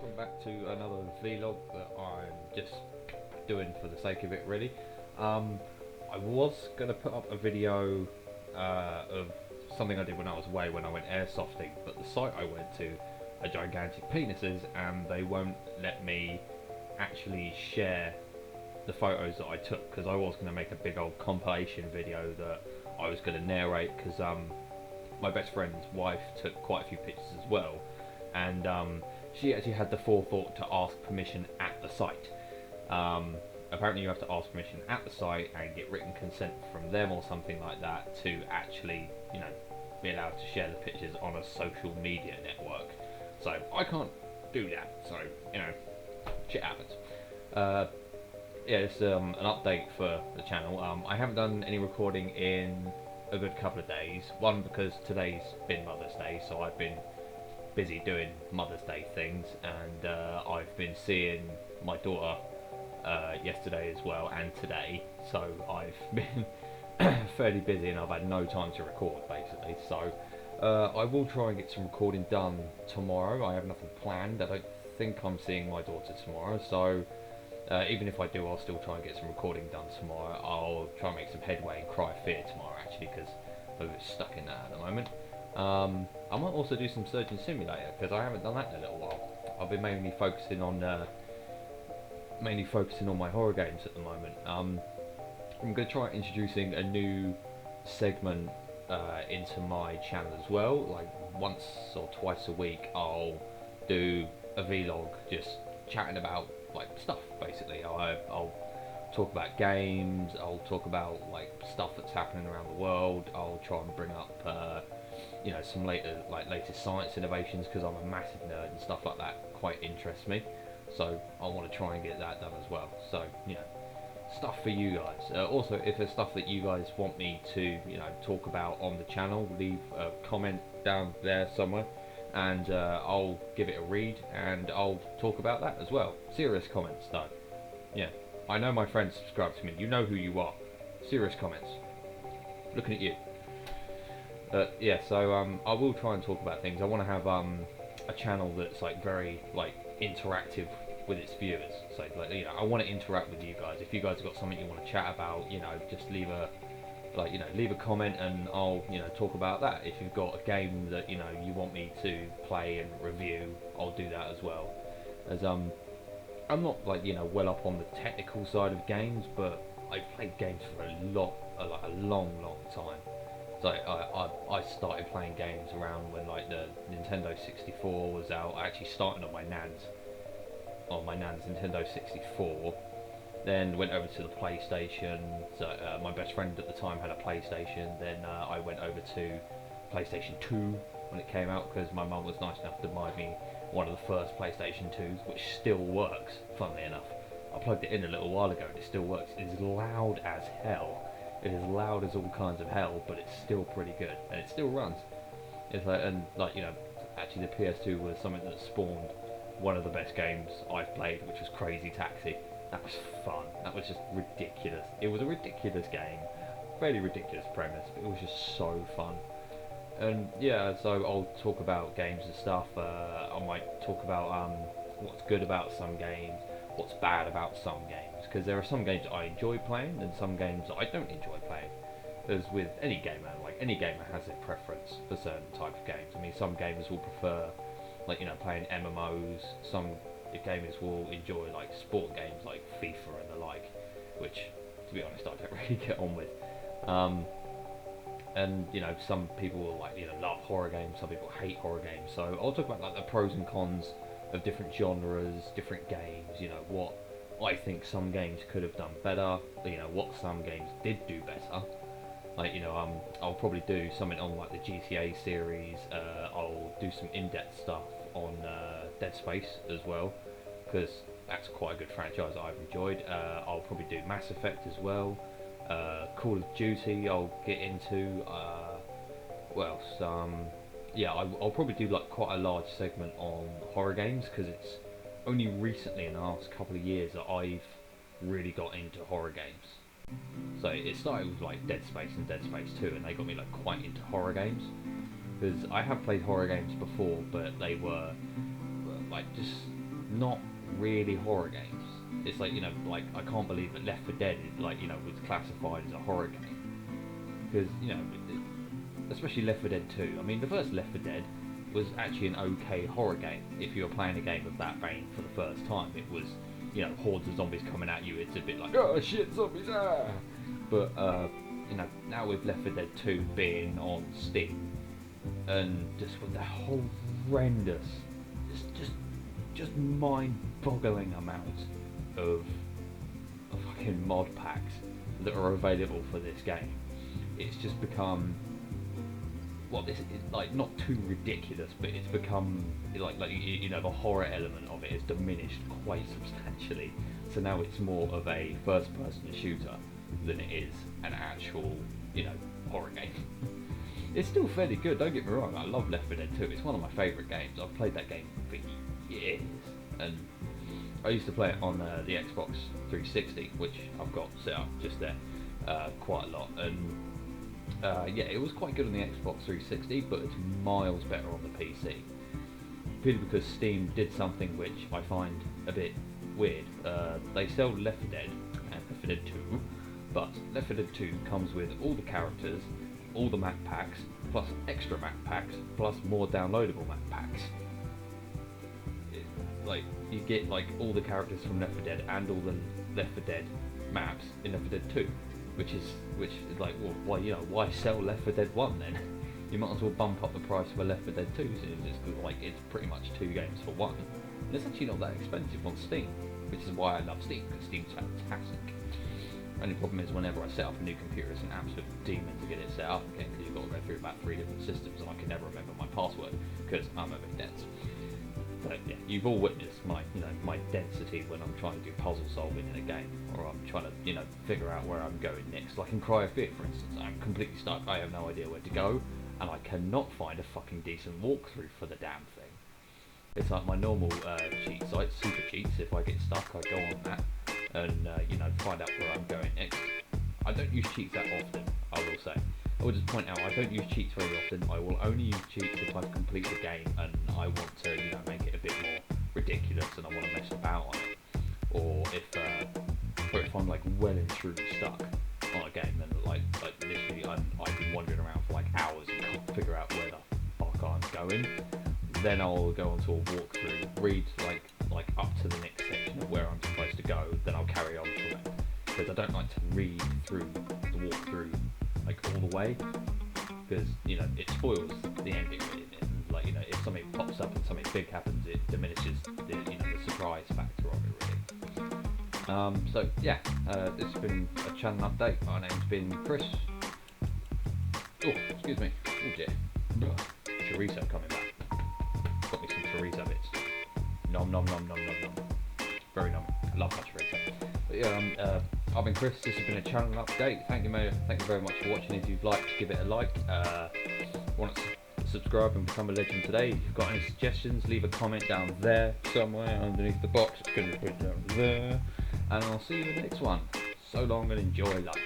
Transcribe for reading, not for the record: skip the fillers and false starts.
welcome back to another vlog that I'm just doing for the sake of it, really. I was going to put up a video of something I did when I was away when I went airsofting, but the site I went to are gigantic penises and they won't let me actually share the photos that I took, because I was going to make a big old compilation video that I was going to narrate, because my best friend's wife took quite a few pictures as well, and she actually had the forethought to ask permission at the site. Apparently you have to ask permission at the site and get written consent from them or something like that to actually, be allowed to share the pictures on a social media network. So I can't do that, so, shit happens. Yeah, it's an update for the channel. I haven't done any recording in a good couple of days. One, because today's been Mother's Day, so I've been busy doing Mother's Day things, and I've been seeing my daughter yesterday as well, and today, so I've been fairly busy and I've had no time to record, basically. So I will try and get some recording done tomorrow. I have nothing planned. I don't think I'm seeing my daughter tomorrow, so even if I do, I'll still try and get some recording done tomorrow. I'll try and make some headway in Cry of Fear tomorrow, actually, because I'm a bit stuck in that at the moment. I might also do some Surgeon Simulator, because I haven't done that in a little while. I've been mainly focusing on my horror games at the moment. I'm going to try introducing a new segment into my channel as well. Like once or twice a week, I'll do a vlog just chatting about like stuff. Basically, I'll talk about games. I'll talk about like stuff that's happening around the world. I'll try and bring up some latest science innovations, because I'm a massive nerd and stuff like that quite interests me. So I want to try and get that done as well. So stuff for you guys. Also, if there's stuff that you guys want me to talk about on the channel, leave a comment down there somewhere, and I'll give it a read and I'll talk about that as well. Serious comments though. Yeah, I know my friends subscribe to me. You know who you are. Serious comments. Looking at you. Yeah, so I will try and talk about things. I want to have a channel that's like very interactive with its viewers. So I want to interact with you guys. If you guys have got something you want to chat about, just leave a leave a comment and I'll talk about that. If you've got a game that you want me to play and review, I'll do that as well. As I'm not well up on the technical side of games, but I've played games for a long time. So I started playing games around when the Nintendo 64 was out. I actually started on my nan's Nintendo 64, then went over to the PlayStation. So my best friend at the time had a PlayStation. Then I went over to PlayStation 2 when it came out, because my mum was nice enough to buy me one of the first PlayStation 2s, which still works, funnily enough. I plugged it in a little while ago and it still works. It is loud as hell. It is loud as all kinds of hell, but it's still pretty good and it still runs. It's actually the PS2 was something that spawned one of the best games I've played, which was Crazy Taxi. That was fun. That was just ridiculous. It was a ridiculous game, fairly ridiculous premise, but it was just so fun. And yeah, so I'll talk about games and stuff. I might talk about what's good about some games, what's bad about some games, because there are some games I enjoy playing and some games that I don't enjoy playing. As with any gamer, any gamer has a preference for certain type of games. I mean, some gamers will prefer playing MMOs. Some gamers will enjoy sport games like FIFA and the like, which to be honest I don't really get on with. And some people will love horror games, some people hate horror games. So I'll talk about the pros and cons of different genres, different games, what I think some games could have done better, what some games did do better. I'll probably do something on the GTA series. I'll do some in-depth stuff on Dead Space as well, because that's quite a good franchise that I've enjoyed. I'll probably do Mass Effect as well. Call of Duty I'll get into. I'll probably do quite a large segment on horror games, because it's only recently in the last couple of years that I've really got into horror games. So it started with Dead Space and Dead Space 2, and they got me quite into horror games, because I have played horror games before, but they were just not really horror games. It's like, like I can't believe that Left 4 Dead is like, was classified as a horror game, because especially Left 4 Dead 2. I mean, the first Left 4 Dead was actually an okay horror game. If you were playing a game of that vein for the first time, it was, hordes of zombies coming at you. It's a bit like, oh shit, zombies, ah! But now with Left 4 Dead 2 being on Steam, and just with the horrendous, just mind-boggling amount of fucking mod packs that are available for this game, it's just become, this is like not too ridiculous, but it's become like the horror element of it has diminished quite substantially. So now it's more of a first-person shooter than it is an actual horror game. It's still fairly good, don't get me wrong. I love Left 4 Dead 2. It's one of my favourite games. I've played that game for years, and I used to play it on the Xbox 360, which I've got set up just there quite a lot. And it was quite good on the Xbox 360, but it's miles better on the PC. Purely because Steam did something which I find a bit weird. They sell Left 4 Dead and Left 4 Dead 2, but Left 4 Dead 2 comes with all the characters, all the map packs, plus extra map packs, plus more downloadable map packs. You get all the characters from Left 4 Dead and all the Left 4 Dead maps in Left 4 Dead 2, which is like, well, why sell Left 4 Dead 1 then? You might as well bump up the price for Left 4 Dead 2, since it's pretty much 2 games for 1, and it's actually not that expensive on Steam, which is why I love Steam, because Steam's fantastic. Only problem is whenever I set up a new computer, it's an absolute demon to get it set up again, because you've got to go through about 3 different systems, and I can never remember my password because I'm a bit dense. But yeah, you've all witnessed my density when I'm trying to do puzzle solving in a game, or I'm trying to figure out where I'm going next. Like in Cry of Fear, for instance, I'm completely stuck. I have no idea where to go, and I cannot find a fucking decent walkthrough for the damn thing. It's like my normal cheat site, Super Cheats. If I get stuck, I go on that and find out where I'm going next. I don't use cheats that often, I will say. I will just point out, I don't use cheats very often. I will only use cheats if I've completed the game and I want to make it a bit more ridiculous and I want to mess about on it, or if I'm like well and truly stuck on a game, then like literally I've been wandering around for like hours and can't figure out where the fuck I'm going. Then I'll go onto a walkthrough, read like up to the next section of where I'm supposed to go, then I'll carry on from it. Because I don't like to read through the walkthrough all the way, because it spoils the ending really. And if something pops up and something big happens, it diminishes the surprise factor of it really. So yeah, this has been a channel update. My name's been Chris. Oh, excuse me. Oh dear. Chorizo coming back. Got me some chorizo bits. Nom nom nom nom nom nom. Very nom. I love my chorizo. But yeah, I've been Chris. This has been a channel update. Thank you very much for watching. If you'd like to give it a like, want to subscribe and become a legend today. If you've got any suggestions, leave a comment down there somewhere underneath the box. Can you put it down there? And I'll see you in the next one. So long and enjoy life.